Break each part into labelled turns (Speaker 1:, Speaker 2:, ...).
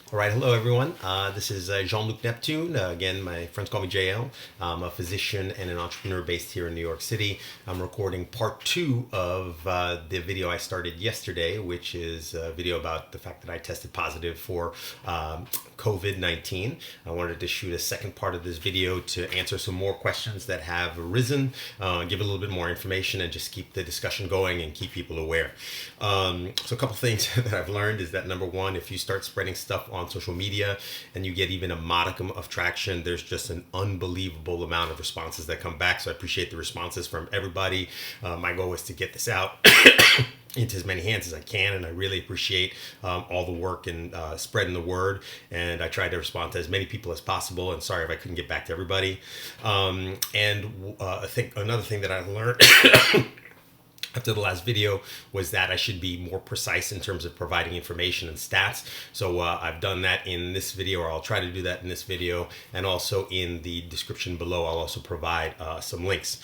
Speaker 1: All right, hello everyone. This is Jean-Luc Neptune. Again, my friends call me JL. I'm a physician and an entrepreneur based here in New York City. I'm recording part two of the video I started yesterday, which is a video about the fact that I tested positive for COVID-19. I wanted to shoot a second part of this video to answer some more questions that have arisen, give a little bit more information, and just keep the discussion going and keep people aware. So a couple things that I've learned is that number one, if you start spreading stuff on social media and you get even a modicum of traction, there's just an unbelievable amount of responses that come back. So I appreciate the responses from everybody. My goal is to get this out into as many hands as I can, and I really appreciate all the work and spreading the word, and I try to respond to as many people as possible, and sorry if I couldn't get back to everybody. I think another thing that I learned after the last video was that I should be more precise in terms of providing information and stats. So I've done that in this video, or I'll try to do that in this video, and also in the description below I'll also provide some links.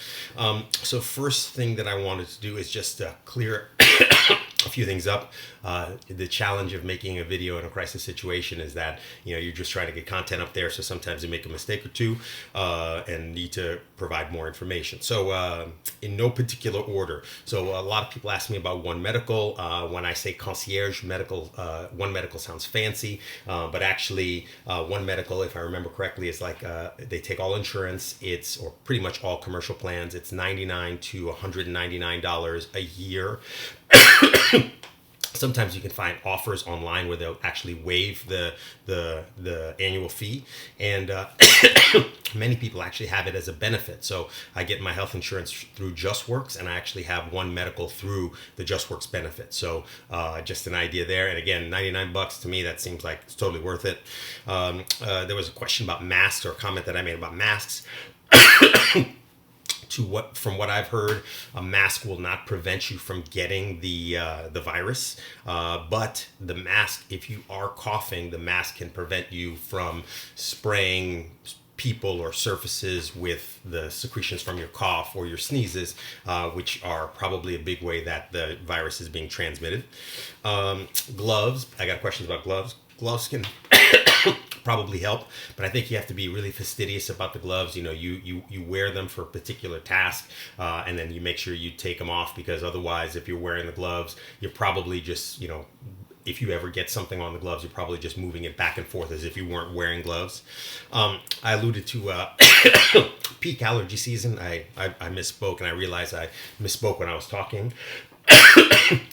Speaker 1: So first thing that I wanted to do is just clear a few things up. The challenge of making a video in a crisis situation is that you're just trying to get content up there, so sometimes you make a mistake or two and need to provide more information. So in no particular order. So a lot of people ask me about One Medical. When I say concierge medical, One Medical sounds fancy, but actually One Medical, if I remember correctly, is like they take all insurance. Or pretty much all commercial plans. It's $99 to $199 a year. Sometimes you can find offers online where they'll actually waive the annual fee, and many people actually have it as a benefit. So I get my health insurance through JustWorks, and I actually have One Medical through the JustWorks benefit. So just an idea there. And again, $99 to me, that seems like it's totally worth it. There was a question about masks, or a comment that I made about masks. From what I've heard, a mask will not prevent you from getting the virus, but the mask, if you are coughing, the mask can prevent you from spraying people or surfaces with the secretions from your cough or your sneezes, which are probably a big way that the virus is being transmitted. Gloves, I got questions about gloves. Gloves can probably help, but I think you have to be really fastidious about the gloves. You wear them for a particular task, and then you make sure you take them off, because otherwise, if you're wearing the gloves, you're probably just, if you ever get something on the gloves, you're probably just moving it back and forth as if you weren't wearing gloves. I alluded to peak allergy season. I misspoke, and I realized I misspoke when I was talking.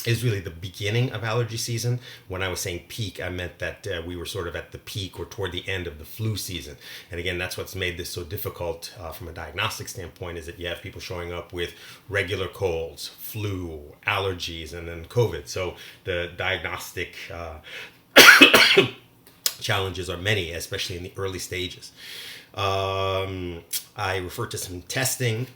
Speaker 1: Is really the beginning of allergy season. When I was saying peak, I meant that we were sort of at the peak or toward the end of the flu season. And again, that's what's made this so difficult from a diagnostic standpoint, is that you have people showing up with regular colds, flu, allergies, and then COVID. So the diagnostic challenges are many, especially in the early stages. I referred to some testing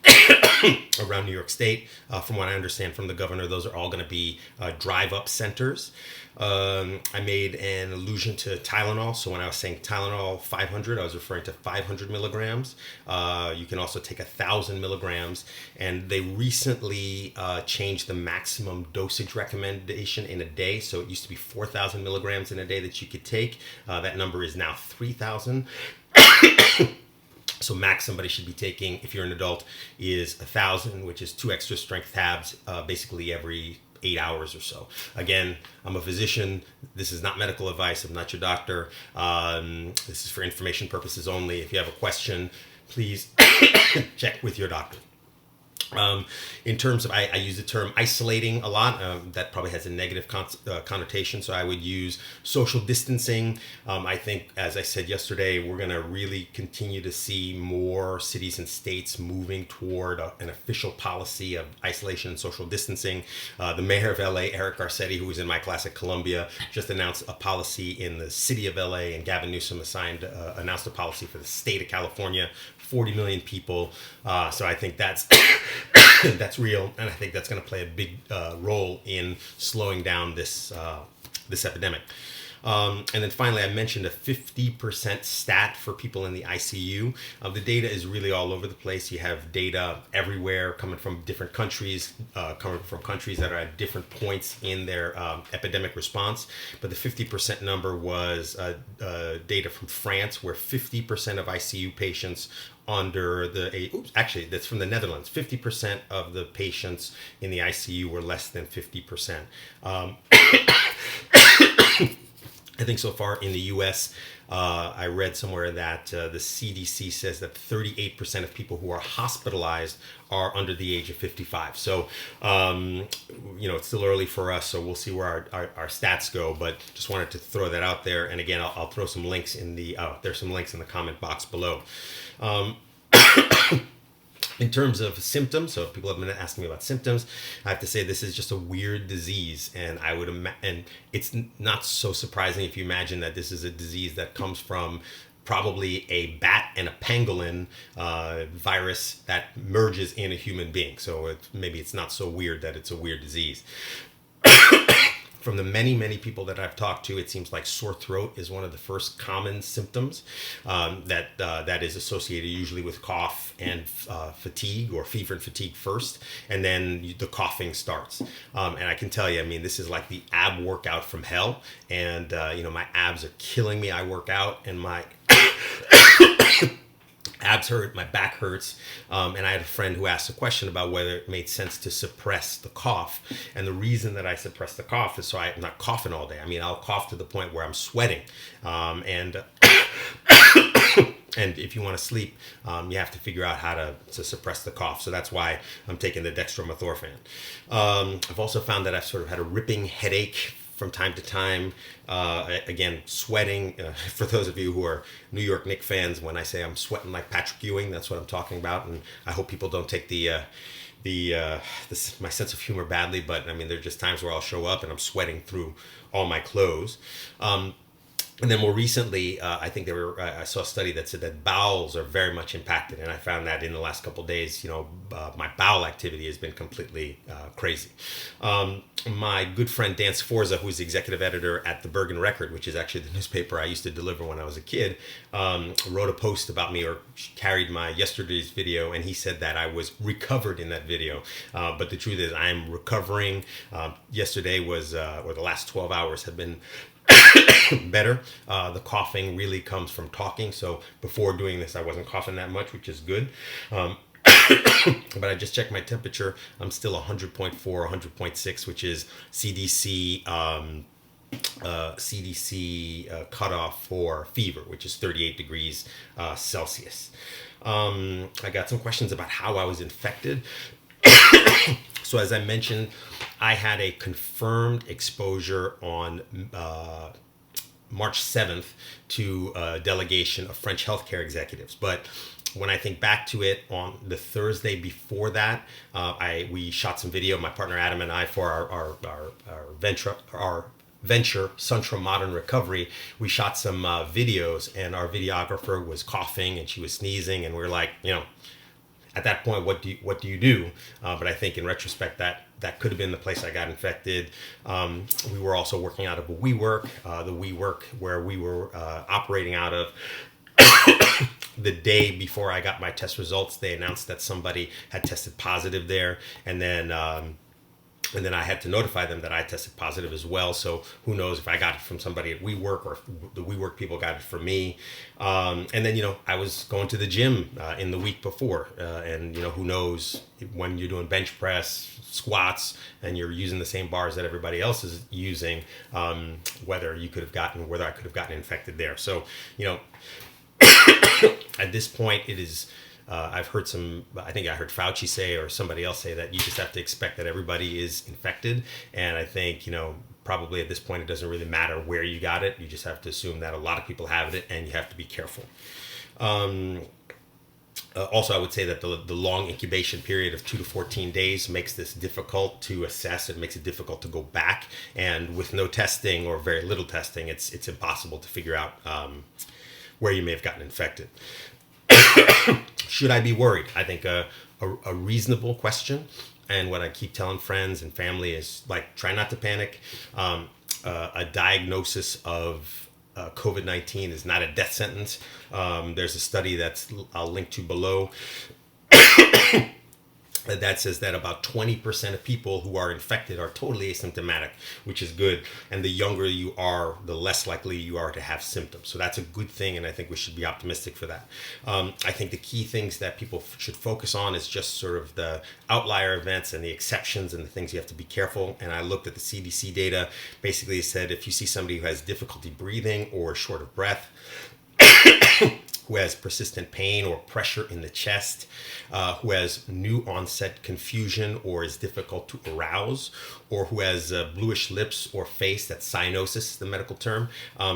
Speaker 1: around New York State. From what I understand from the governor, those are all going to be drive-up centers. I made an allusion to Tylenol. So when I was saying Tylenol 500, I was referring to 500 milligrams. You can also take 1,000 milligrams. And they recently changed the maximum dosage recommendation in a day. So it used to be 4,000 milligrams in a day that you could take. That number is now 3,000. So max somebody should be taking, if you're an adult, is 1,000, which is 2 extra strength tabs, basically every 8 hours or so. Again, I'm a physician. This is not medical advice. I'm not your doctor. This is for information purposes only. If you have a question, please check with your doctor. In terms of, I use the term isolating a lot. That probably has a negative connotation, so I would use social distancing. I think, as I said yesterday, we're going to really continue to see more cities and states moving toward an official policy of isolation and social distancing. The mayor of LA, Eric Garcetti, who was in my class at Columbia, just announced a policy in the city of LA, and Gavin Newsom announced a policy for the state of California. 40 million people. So I think that's that's real, and I think that's going to play a big role in slowing down this epidemic. And then finally, I mentioned a 50% stat for people in the ICU. The data is really all over the place. You have data everywhere coming from different countries, coming from countries that are at different points in their epidemic response. But the 50% number was data from France, where 50% of ICU patients actually, that's from the Netherlands. 50% of the patients in the ICU were less than 50%. I think so far in the U.S., I read somewhere that the CDC says that 38% of people who are hospitalized are under the age of 55. So, it's still early for us, so we'll see where our stats go, but just wanted to throw that out there. And again, I'll throw some links there's some links in the comment box below. In terms of symptoms, so if people have been asking me about symptoms, I have to say this is just a weird disease, and and it's not so surprising if you imagine that this is a disease that comes from probably a bat and a pangolin virus that merges in a human being. So maybe it's not so weird that it's a weird disease. From the many, many people that I've talked to, it seems like sore throat is one of the first common symptoms that is associated usually with cough and fatigue, or fever and fatigue first, and then the coughing starts. And I can tell you, I mean, this is like the ab workout from hell, and my abs are killing me. I work out, and my abs hurt, my back hurts, and I had a friend who asked a question about whether it made sense to suppress the cough. And the reason that I suppress the cough is so I'm not coughing all day. I mean, I'll cough to the point where I'm sweating, and if you want to sleep, you have to figure out how to suppress the cough. So that's why I'm taking the dextromethorphan. I've also found that I've sort of had a ripping headache from time to time. Again, sweating. For those of you who are New York Knicks fans, when I say I'm sweating like Patrick Ewing, that's what I'm talking about. And I hope people don't take my sense of humor badly, but I mean, there are just times where I'll show up and I'm sweating through all my clothes. And then more recently, I think I saw a study that said that bowels are very much impacted, and I found that in the last couple of days, my bowel activity has been completely crazy. My good friend Dan Sforza, who's the executive editor at the Bergen Record, which is actually the newspaper I used to deliver when I was a kid, wrote a post about me, or carried my yesterday's video, and he said that I was recovered in that video. But the truth is, I'm recovering. Yesterday was, or the last 12 hours have been better. The coughing really comes from talking. So before doing this, I wasn't coughing that much, which is good. But I just checked my temperature. I'm still 100.4, 100.6, which is CDC cutoff for fever, which is 38 degrees Celsius. I got some questions about how I was infected. So as I mentioned, I had a confirmed exposure on March 7th to a delegation of French healthcare executives. But when I think back to it, on the Thursday before that, we shot some video, my partner Adam and I, for our venture, Suntra Modern Recovery. We shot some videos, and our videographer was coughing and she was sneezing, and we were like, at that point, what do you do? But I think in retrospect, that could have been the place I got infected. We were also working out of a WeWork, the WeWork where we were operating out of. The day before I got my test results, they announced that somebody had tested positive there, and then I had to notify them that I tested positive as well. So who knows if I got it from somebody at WeWork, or if the WeWork people got it from me. And then, I was going to the gym in the week before. And, who knows when you're doing bench press, squats, and you're using the same bars that everybody else is using, whether I could have gotten infected there. So, at this point, it is... I've heard I think I heard Fauci say, or somebody else say, that you just have to expect that everybody is infected. And I think, probably at this point, it doesn't really matter where you got it. You just have to assume that a lot of people have it, and you have to be careful. Also, I would say that the long incubation period of 2 to 14 days makes this difficult to assess. It makes it difficult to go back. And with no testing, or very little testing, it's impossible to figure out where you may have gotten infected. Should I be worried? I think a reasonable question, and what I keep telling friends and family is, try not to panic. a diagnosis of COVID-19 is not a death sentence. There's a study that's I'll link to below that says that about 20% of people who are infected are totally asymptomatic, which is good. And the younger you are, the less likely you are to have symptoms. So that's a good thing, and I think we should be optimistic for that. I think the key things that people should focus on is just sort of the outlier events and the exceptions and the things you have to be careful. And I looked at the CDC data. Basically, it said if you see somebody who has difficulty breathing or short of breath, who has persistent pain or pressure in the chest, who has new onset confusion or is difficult to arouse, or who has bluish lips or face, that's cyanosis, the medical term.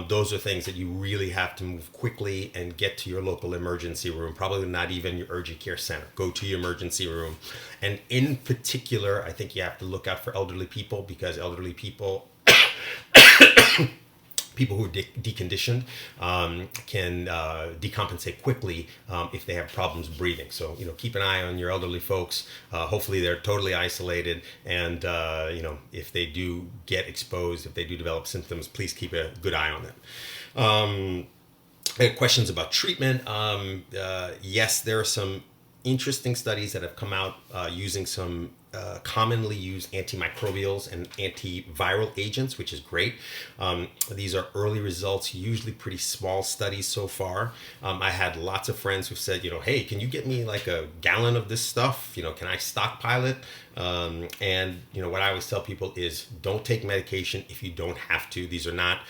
Speaker 1: Those are things that you really have to move quickly and get to your local emergency room, probably not even your urgent care center. Go to your emergency room. And in particular, I think you have to look out for elderly people, because elderly people people who are deconditioned can decompensate quickly if they have problems breathing. So, keep an eye on your elderly folks. Hopefully they're totally isolated. And, if they do get exposed, if they do develop symptoms, please keep a good eye on them. Questions about treatment. Yes, there are some interesting studies that have come out using some commonly used antimicrobials and antiviral agents, which is great. These are early results, usually pretty small studies so far. I had lots of friends who said, hey, can you get me like a gallon of this stuff? Can I stockpile it? And what I always tell people is don't take medication if you don't have to. These are not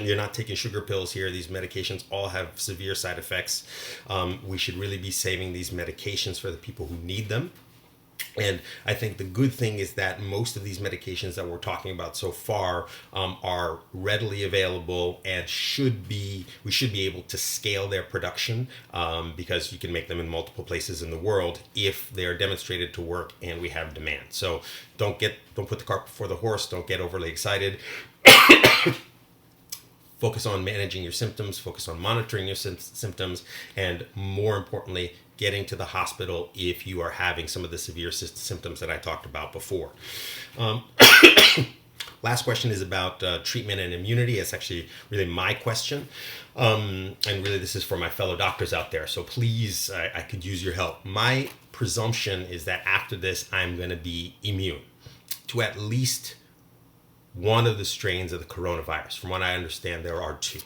Speaker 1: you're not taking sugar pills here. These medications all have severe side effects. We should really be saving these medications for the people who need them. And I think the good thing is that most of these medications that we're talking about so far are readily available and we should be able to scale their production because you can make them in multiple places in the world if they're demonstrated to work and we have demand. So don't put the cart before the horse. Don't get overly excited. Focus on managing your symptoms, focus on monitoring your symptoms, and more importantly, getting to the hospital if you are having some of the severe symptoms that I talked about before. Last question is about treatment and immunity. It's actually really my question. And really this is for my fellow doctors out there. So please, I could use your help. My presumption is that after this, I'm going to be immune to at least one of the strains of the coronavirus. From what I understand, there are two.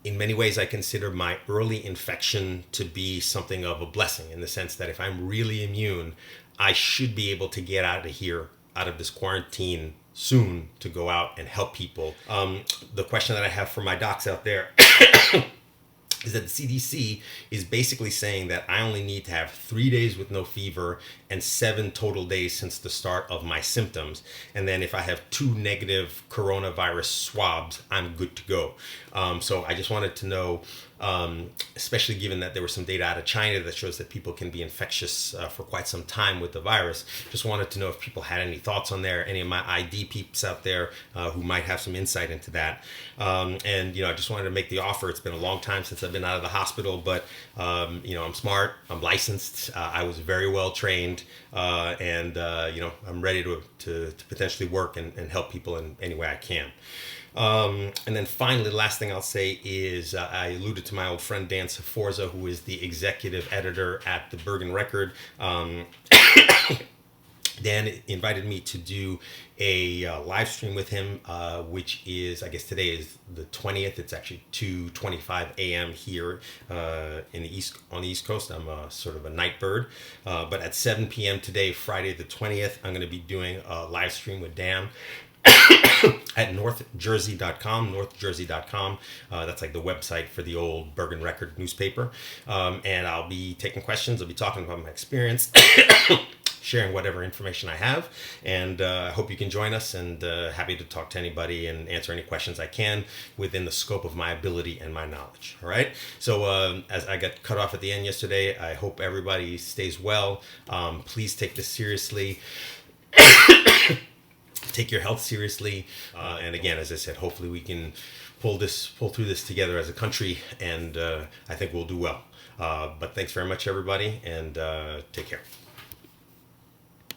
Speaker 1: In many ways, I consider my early infection to be something of a blessing, in the sense that if I'm really immune, I should be able to get out of this quarantine soon to go out and help people. The question that I have for my docs out there is that the CDC is basically saying that I only need to have 3 days with no fever and 7 total days since the start of my symptoms. And then if I have 2 negative coronavirus swabs, I'm good to go. So I just wanted to know, especially given that there was some data out of China that shows that people can be infectious for quite some time with the virus. Just wanted to know if people had any thoughts on there, any of my ID peeps out there who might have some insight into that. And I just wanted to make the offer. It's been a long time since I've been out of the hospital, but I'm smart, I'm licensed, I was very well trained, and I'm ready to potentially work and help people in any way I can. And then finally, the last thing I'll say is I alluded to my old friend Dan Sforza, who is the executive editor at the Bergen Record. Dan invited me to do a live stream with him, which is, I guess today is the 20th. It's actually 2:25 a.m. here on the East Coast. I'm sort of a night bird. But at 7 p.m. today, Friday the 20th, I'm going to be doing a live stream with Dan at northjersey.com. That's like the website for the old Bergen Record newspaper. And I'll be taking questions. I'll be talking about my experience. Sharing whatever information I have, and I hope you can join us, and happy to talk to anybody and answer any questions I can within the scope of my ability and my knowledge. All right, so as I got cut off at the end yesterday, I hope everybody stays well. Please take this seriously. Take your health seriously, and again, as I said, hopefully we can pull through this together as a country, and I think we'll do well. But thanks very much, everybody, and take care.